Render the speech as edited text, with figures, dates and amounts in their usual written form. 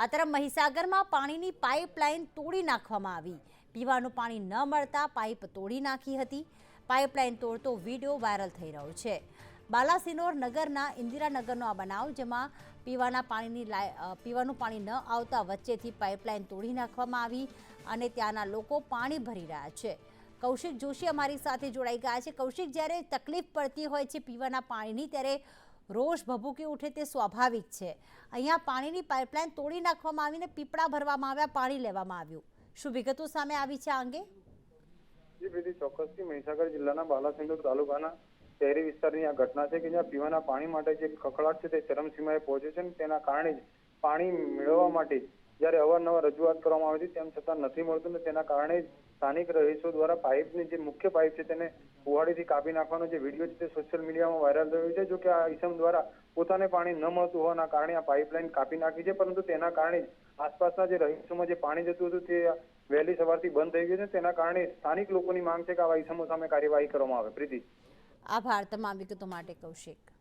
આ તરફ મહીસાગરમાં પાણીની પાઇપલાઇન તોડી નાખવામાં આવી। પીવાનું પાણી ન મળતા પાઇપ તોડી નાખી હતી। પાઇપલાઇન તોડતો વિડીયો વાયરલ થઈ રહ્યો છે। બાલાસિનોર નગરના ઇન્દિરાનગરનો આ બનાવ, જેમાં પીવાનું પાણી ન આવતા વચ્ચેથી પાઇપલાઇન તોડી નાખવામાં આવી અને ત્યાંના લોકો પાણી ભરી રહ્યા છે। કૌશિક જોશી અમારી સાથે જોડાઈ ગયા છે। કૌશિક, જ્યારે તકલીફ પડતી હોય છે પીવાના પાણીની, ત્યારે રોષ ભભૂકી ઉઠે તે સ્વાભાવિક છે। અહીંયા પાણીની પાઇપલાઇન તોડી નાખવામાં આવીને પીપળા ભરવામાં આવ્યા, પાણી લેવામાં આવ્યું। શું વિગતો સામે આવી છે આ અંગે? જી પ્રીતિ, ચોક્કસથી મહીસાગર જિલ્લાના બાલાસિનોર તાલુકાના શહેરી વિસ્તારની આ ઘટના છે કે જ્યાં પીવાના પાણી માટે જે ખખડાટ છે તે ચરમસીમાએ પહોંચ્યો છે અને તેના કારણે જ પાણી મેળવવા માટે જ્યારે અવારનવાર રજૂઆત કરવામાં આવી હતી તેમ છતાં નથી મળતું ને તેના કારણે જ સ્થાનિક રહીશો દ્વારા પાઇપની જે મુખ્ય પાઇપ છે તેને કુહાડીથી કાપી નાખવાનો જે વિડીયો છે તે સોશિયલ મીડિયામાં વાયરલ થયો છે। જો કે આ ઈસમ દ્વારા પોતાને પાણી ન મળતું હોવાના કારણે આ પાઇપલાઇન કાપી નાખી છે, પરંતુ તેના કારણે જ આસપાસના જે રહીશોમાં જે પાણી જતું હતું તે વહેલી સવારથી બંધ થઈ ગયું છે। તેના કારણે સ્થાનિક લોકોની માંગ છે કે આવા ઈસમો સામે કાર્યવાહી કરવામાં આવે। પ્રીતિ, આભાર તમામ વિગતો માટે કૌશિક।